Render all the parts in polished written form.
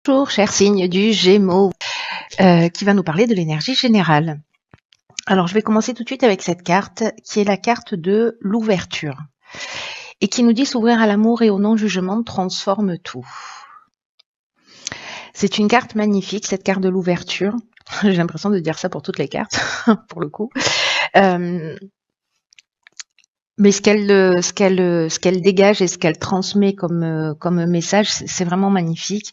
Bonjour, cher signe du Gémeaux, qui va nous parler de l'énergie générale. Alors, je vais commencer tout de suite avec cette carte, qui est la carte de l'ouverture, et qui nous dit s'ouvrir à l'amour et au non-jugement transforme tout. C'est une carte magnifique, cette carte de l'ouverture. J'ai l'impression de dire ça pour toutes les cartes, pour le coup. Mais ce qu'elle dégage et ce qu'elle transmet comme message, c'est vraiment magnifique.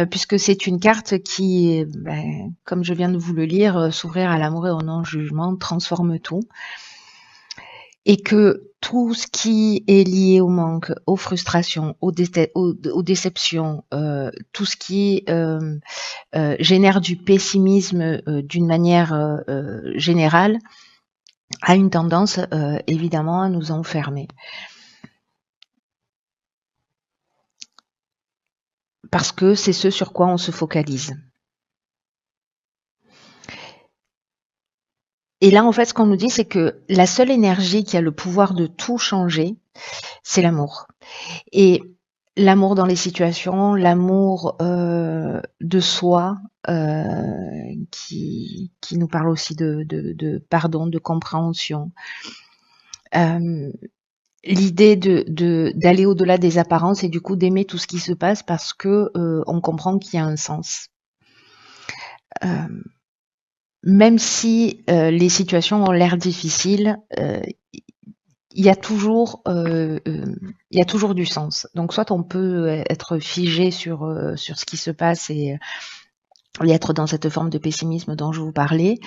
Puisque c'est une carte qui, comme je viens de vous le lire, s'ouvrir à l'amour et au non-jugement transforme tout. Et que tout ce qui est lié au manque, aux frustrations, aux déceptions, tout ce qui génère du pessimisme d'une manière générale, a une tendance évidemment à nous enfermer. Parce que c'est ce sur quoi on se focalise. Et là, en fait, ce qu'on nous dit, c'est que la seule énergie qui a le pouvoir de tout changer, c'est l'amour. Et l'amour dans les situations, l'amour de soi, qui nous parle aussi de pardon, de compréhension. L'idée d'aller au-delà des apparences et du coup d'aimer tout ce qui se passe parce que on comprend qu'il y a un sens. Même si les situations ont l'air difficiles, il y a toujours du sens. Donc soit on peut être figé sur ce qui se passe et être dans cette forme de pessimisme dont je vous parlais.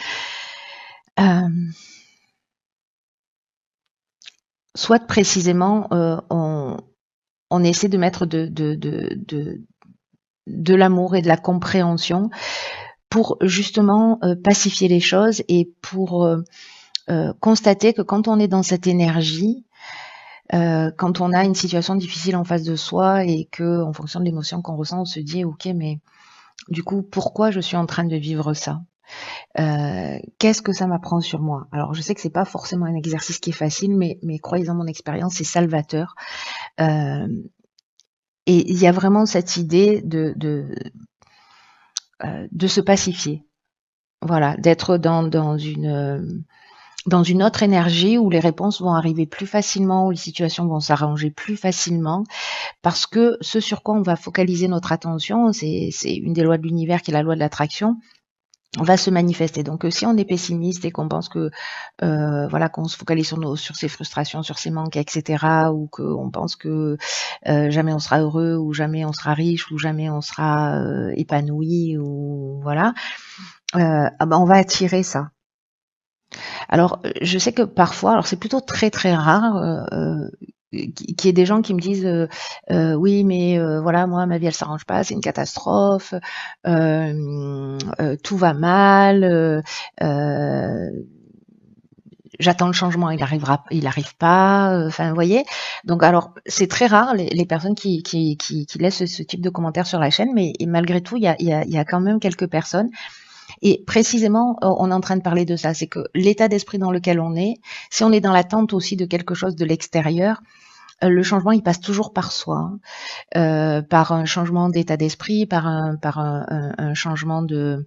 Soit précisément on essaie de mettre de l'amour et de la compréhension pour justement pacifier les choses et pour constater que quand on est dans cette énergie, quand on a une situation difficile en face de soi et que, en fonction de l'émotion qu'on ressent, on se dit ok, mais du coup, pourquoi je suis en train de vivre ça? Qu'est-ce que ça m'apprend sur moi? Alors, je sais que c'est pas forcément un exercice qui est facile, mais croyez-en mon expérience, c'est salvateur. Et il y a vraiment cette idée de se pacifier. Voilà, d'être dans une autre énergie où les réponses vont arriver plus facilement, où les situations vont s'arranger plus facilement, parce que ce sur quoi on va focaliser notre attention, c'est une des lois de l'univers qui est la loi de l'attraction, va se manifester. Donc si on est pessimiste et qu'on pense que voilà, qu'on se focalise sur ses frustrations, sur ses manques, etc., ou qu'on pense que jamais on sera heureux, ou jamais on sera riche, ou jamais on sera épanoui, ou voilà, on va attirer ça. Alors, je sais que parfois, alors c'est plutôt très très rare qu'il y ait des gens qui me disent oui, mais voilà, moi ma vie elle s'arrange pas, c'est une catastrophe, tout va mal, j'attends le changement, il arrive pas, enfin vous voyez. Donc alors c'est très rare les personnes qui laissent ce type de commentaires sur la chaîne, mais malgré tout il y a quand même quelques personnes. Et précisément, on est en train de parler de ça, c'est que l'état d'esprit dans lequel on est, si on est dans l'attente aussi de quelque chose de l'extérieur, le changement, il passe toujours par soi, par un changement d'état d'esprit, par un changement de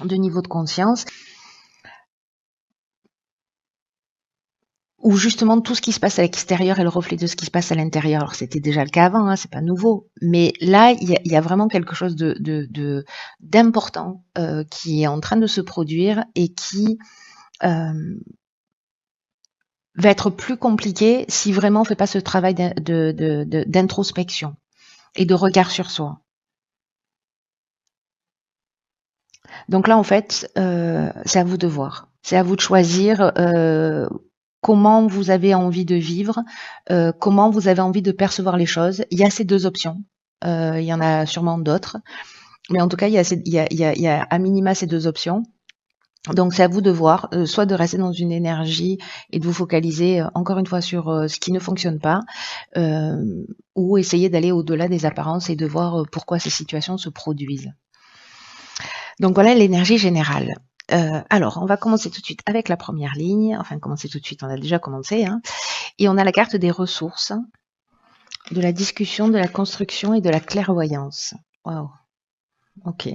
niveau de conscience, où justement tout ce qui se passe à l'extérieur est le reflet de ce qui se passe à l'intérieur. Alors c'était déjà le cas avant, hein, c'est pas nouveau, mais là il y a vraiment quelque chose d'important qui est en train de se produire et qui va être plus compliqué si vraiment on fait pas ce travail d'introspection et de regard sur soi. Donc là, en fait, c'est à vous de voir. C'est à vous de choisir comment vous avez envie de vivre, comment vous avez envie de percevoir les choses. Il y a ces deux options. Il y en a sûrement d'autres. Mais en tout cas, il y a à minima ces deux options. Donc c'est à vous de voir, soit de rester dans une énergie et de vous focaliser encore une fois sur ce qui ne fonctionne pas, ou essayer d'aller au-delà des apparences et de voir pourquoi ces situations se produisent. Donc voilà l'énergie générale. Alors, on va commencer tout de suite avec la première ligne. Enfin, commencer tout de suite, on a déjà commencé. Hein. Et on a la carte des ressources, de la discussion, de la construction et de la clairvoyance. Waouh. Ok.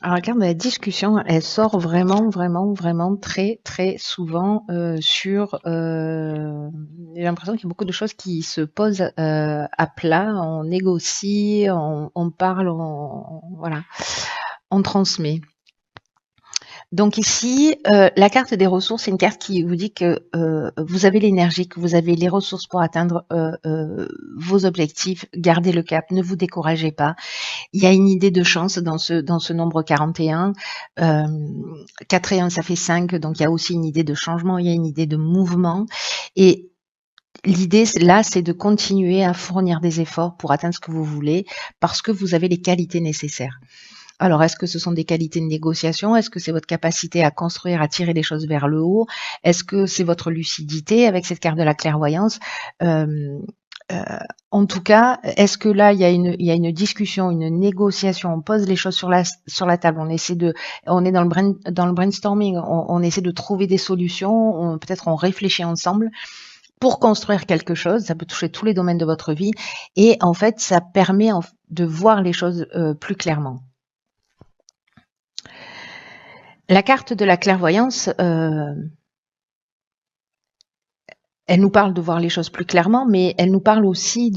Alors, la carte de la discussion, elle sort vraiment, vraiment, vraiment très, très souvent sur... j'ai l'impression qu'il y a beaucoup de choses qui se posent à plat, on négocie, on parle, voilà, on transmet. Donc ici, la carte des ressources, c'est une carte qui vous dit que vous avez l'énergie, que vous avez les ressources pour atteindre vos objectifs, gardez le cap, ne vous découragez pas. Il y a une idée de chance dans ce nombre 41. 4 et 1, ça fait 5, donc il y a aussi une idée de changement, il y a une idée de mouvement. Et l'idée, là, c'est de continuer à fournir des efforts pour atteindre ce que vous voulez, parce que vous avez les qualités nécessaires. Alors, est-ce que ce sont des qualités de négociation? Est-ce que c'est votre capacité à construire, à tirer les choses vers le haut? Est-ce que c'est votre lucidité avec cette carte de la clairvoyance? En tout cas, est-ce que là, il y a une discussion, une négociation, on pose les choses sur la table, on est dans le brainstorming, on essaie de trouver des solutions, peut-être on réfléchit ensemble pour construire quelque chose, ça peut toucher tous les domaines de votre vie, et en fait, ça permet de voir les choses plus clairement. La carte de la clairvoyance, elle nous parle de voir les choses plus clairement, mais elle nous parle aussi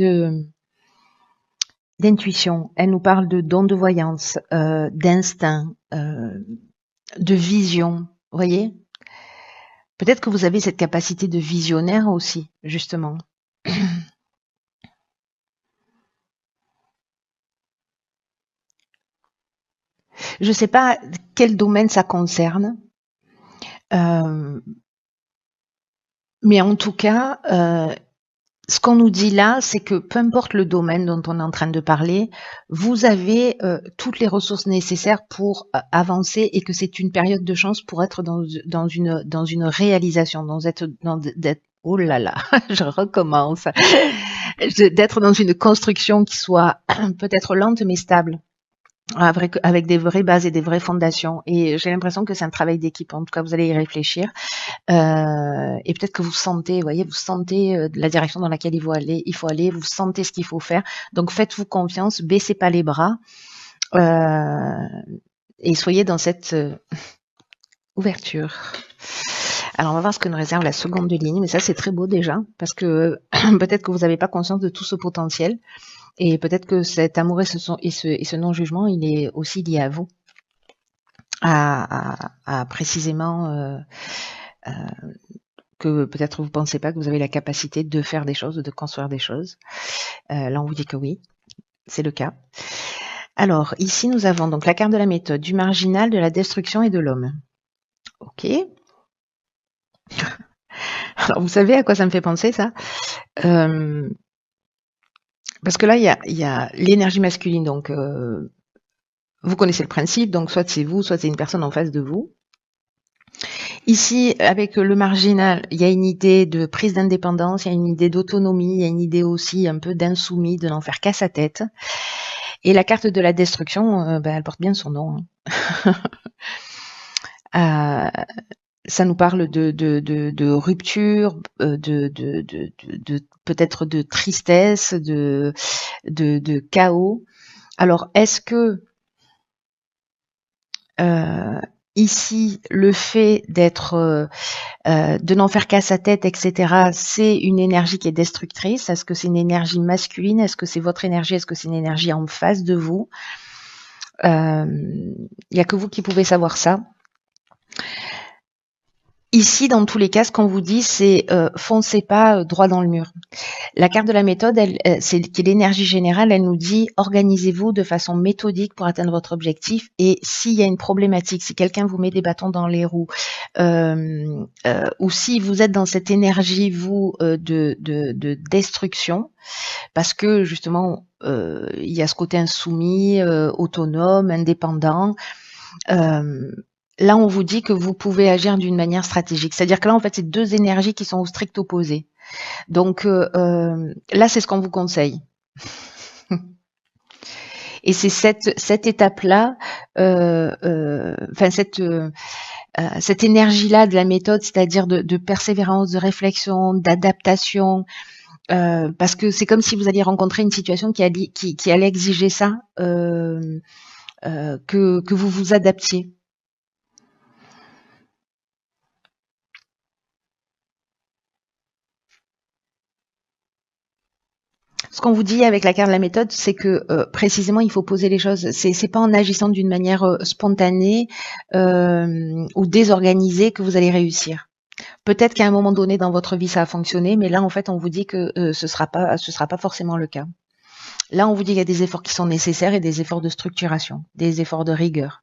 d'intuition, elle nous parle de don de voyance, d'instinct, de vision, vous voyez? Peut-être que vous avez cette capacité de visionnaire aussi, justement. Je ne sais pas quel domaine ça concerne, mais en tout cas, ce qu'on nous dit là, c'est que peu importe le domaine dont on est en train de parler, vous avez toutes les ressources nécessaires pour avancer et que c'est une période de chance pour être dans une réalisation, oh là là, je recommence, d'être dans une construction qui soit peut-être lente mais stable. Avec des vraies bases et des vraies fondations. Et j'ai l'impression que c'est un travail d'équipe. En tout cas, vous allez y réfléchir. Et peut-être que vous sentez, vous sentez la direction dans laquelle il faut aller, vous sentez ce qu'il faut faire. Donc faites-vous confiance, baissez pas les bras et soyez dans cette ouverture. Alors on va voir ce que nous réserve la seconde ligne, mais ça c'est très beau déjà, parce que peut-être que vous n'avez pas conscience de tout ce potentiel. Et peut-être que cet amour et ce non-jugement, il est aussi lié à vous, à précisément que peut-être vous ne pensez pas que vous avez la capacité de faire des choses, de construire des choses. Là, on vous dit que oui, c'est le cas. Alors, ici, nous avons donc la carte de la méthode, du marginal, de la destruction et de l'homme. Ok. Alors, vous savez à quoi ça me fait penser, ça parce que là, il y a l'énergie masculine, donc vous connaissez le principe, donc soit c'est vous, soit c'est une personne en face de vous. Ici, avec le marginal, il y a une idée de prise d'indépendance, il y a une idée d'autonomie, il y a une idée aussi un peu d'insoumis, de n'en faire qu'à sa tête. Et la carte de la destruction, elle porte bien son nom. Ça nous parle de rupture, de peut-être de tristesse, de chaos. Alors, est-ce que ici, le fait d'être, de n'en faire qu'à sa tête, etc., c'est une énergie qui est destructrice? Est-ce que c'est une énergie masculine? Est-ce que c'est votre énergie? Est-ce que c'est une énergie en face de vous? Il n'y a que vous qui pouvez savoir ça. Ici, dans tous les cas, ce qu'on vous dit, c'est foncez pas droit dans le mur. La carte de la méthode, c'est qui est l'énergie générale, elle nous dit organisez-vous de façon méthodique pour atteindre votre objectif. Et s'il y a une problématique, si quelqu'un vous met des bâtons dans les roues, ou si vous êtes dans cette énergie, vous, de destruction, parce que justement, il y a ce côté insoumis, autonome, indépendant. Là, on vous dit que vous pouvez agir d'une manière stratégique. C'est-à-dire que là, en fait, c'est deux énergies qui sont au strict opposé. Donc là, c'est ce qu'on vous conseille. Et c'est cette étape-là, cette énergie-là de la méthode, c'est-à-dire de persévérance, de réflexion, d'adaptation, Parce que c'est comme si vous alliez rencontrer une situation qui allait exiger ça, que vous vous adaptiez. Ce qu'on vous dit avec la carte de la méthode, c'est que précisément, il faut poser les choses. C'est pas en agissant d'une manière spontanée ou désorganisée que vous allez réussir. Peut-être qu'à un moment donné dans votre vie ça a fonctionné, mais là en fait on vous dit que ce sera pas forcément le cas. Là on vous dit qu'il y a des efforts qui sont nécessaires et des efforts de structuration, des efforts de rigueur.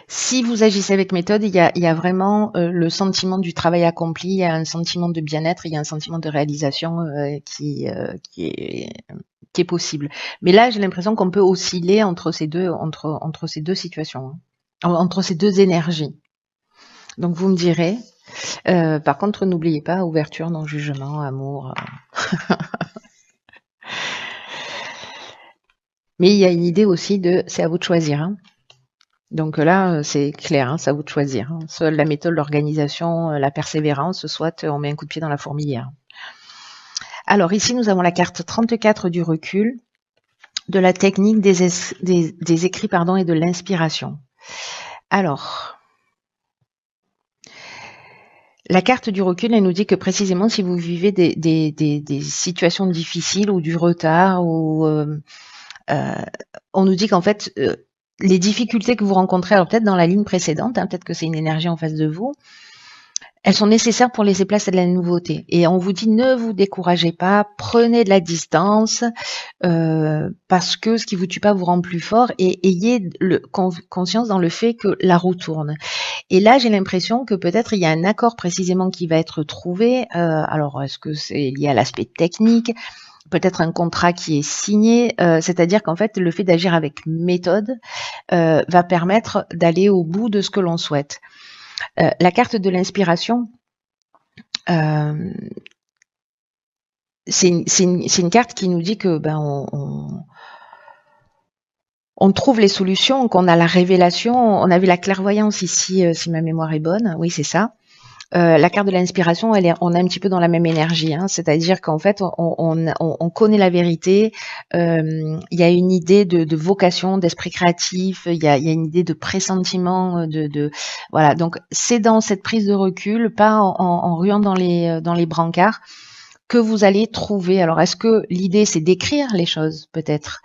Si vous agissez avec méthode, il y a vraiment le sentiment du travail accompli, il y a un sentiment de bien-être, il y a un sentiment de réalisation qui est possible. Mais là, j'ai l'impression qu'on peut osciller entre ces deux situations, hein, entre ces deux énergies. Donc vous me direz. Par contre, n'oubliez pas ouverture, non jugement, amour. Mais il y a une idée aussi de c'est à vous de choisir, hein. Donc là, c'est clair, hein, c'est à vous de choisir, hein. Soit la méthode, l'organisation, la persévérance, soit on met un coup de pied dans la fourmilière. Alors ici, nous avons la carte 34 du recul, de la technique des écrits pardon, et de l'inspiration. Alors, la carte du recul, elle nous dit que précisément si vous vivez des situations difficiles ou du retard, ou on nous dit qu'en fait, les difficultés que vous rencontrez, alors peut-être dans la ligne précédente, hein, peut-être que c'est une énergie en face de vous, elles sont nécessaires pour laisser place à de la nouveauté. Et on vous dit ne vous découragez pas, prenez de la distance, parce que ce qui vous tue pas vous rend plus fort, et ayez conscience dans le fait que la roue tourne. Et là, j'ai l'impression que peut-être il y a un accord précisément qui va être trouvé. Alors, est-ce que c'est lié à l'aspect technique? Peut-être un contrat qui est signé, c'est-à-dire qu'en fait, le fait d'agir avec méthode va permettre d'aller au bout de ce que l'on souhaite. La carte de l'inspiration, c'est une carte qui nous dit que on trouve les solutions, qu'on a la révélation. On a vu la clairvoyance ici, si ma mémoire est bonne. Oui, c'est ça. La carte de l'inspiration, on est un petit peu dans la même énergie, hein, c'est-à-dire qu'en fait, on connaît la vérité. Il y a une idée de vocation, d'esprit créatif. Il y a une idée de pressentiment, voilà. Donc, c'est dans cette prise de recul, pas en ruant dans les brancards, que vous allez trouver. Alors, est-ce que l'idée, c'est d'écrire les choses, peut-être,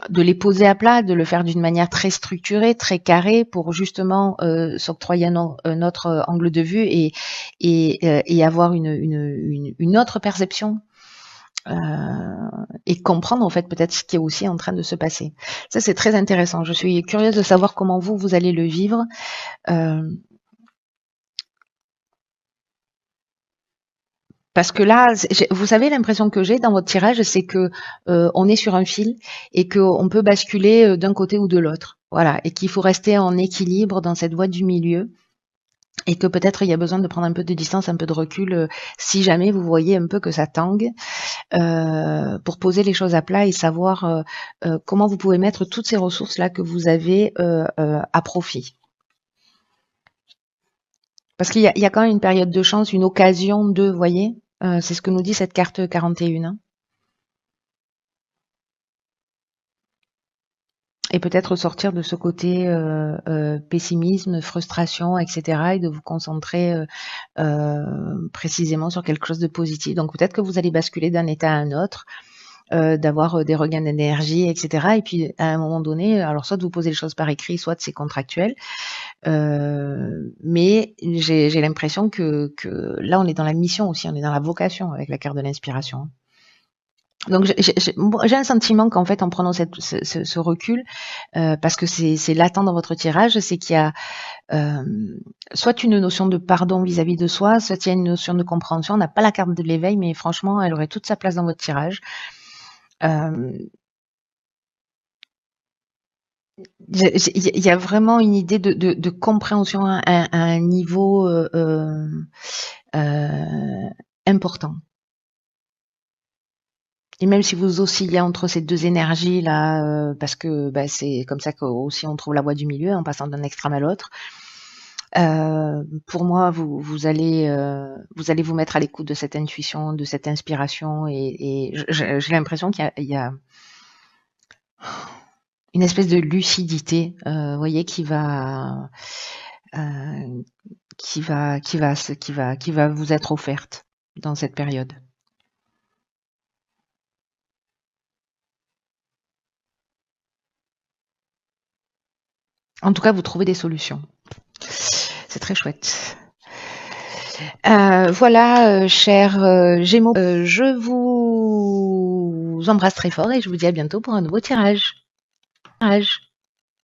de les poser à plat, de le faire d'une manière très structurée, très carrée, pour justement s'octroyer un autre angle de vue et avoir une autre perception, et comprendre en fait peut-être ce qui est aussi en train de se passer. Ça, c'est très intéressant. Je suis curieuse de savoir comment vous allez le vivre. Parce que là, vous savez, l'impression que j'ai dans votre tirage, c'est que on est sur un fil et qu'on peut basculer d'un côté ou de l'autre. Voilà, et qu'il faut rester en équilibre dans cette voie du milieu, et que peut-être il y a besoin de prendre un peu de distance, un peu de recul, si jamais vous voyez un peu que ça tangue, pour poser les choses à plat et savoir comment vous pouvez mettre toutes ces ressources-là que vous avez à profit. Parce qu'il y a quand même une période de chance, une occasion de, vous voyez, c'est ce que nous dit cette carte 41. Hein. Et peut-être sortir de ce côté pessimisme, frustration, etc. et de vous concentrer précisément sur quelque chose de positif. Donc peut-être que vous allez basculer d'un état à un autre, d'avoir des regains d'énergie, etc. Et puis à un moment donné, alors soit vous posez les choses par écrit, soit c'est contractuel. Mais j'ai l'impression que là, on est dans la mission aussi, on est dans la vocation avec la carte de l'inspiration. Donc j'ai un sentiment qu'en fait, en prenant ce recul, parce que c'est latent dans votre tirage, c'est qu'il y a soit une notion de pardon vis-à-vis de soi, soit il y a une notion de compréhension. On n'a pas la carte de l'éveil, mais franchement, elle aurait toute sa place dans votre tirage. Il y a vraiment une idée de compréhension à un niveau important. Et même si vous oscillez entre ces deux énergies-là, parce que c'est comme ça qu'aussi on trouve la voie du milieu en passant d'un extrême à l'autre, Pour moi, vous allez vous mettre à l'écoute de cette intuition, de cette inspiration et j'ai l'impression qu'il y a une espèce de lucidité, voyez, heu, qui va vous être offerte dans cette période. En tout cas, vous trouvez des solutions. C'est très chouette. Voilà, chers Gémeaux, je vous embrasse très fort et je vous dis à bientôt pour un nouveau tirage.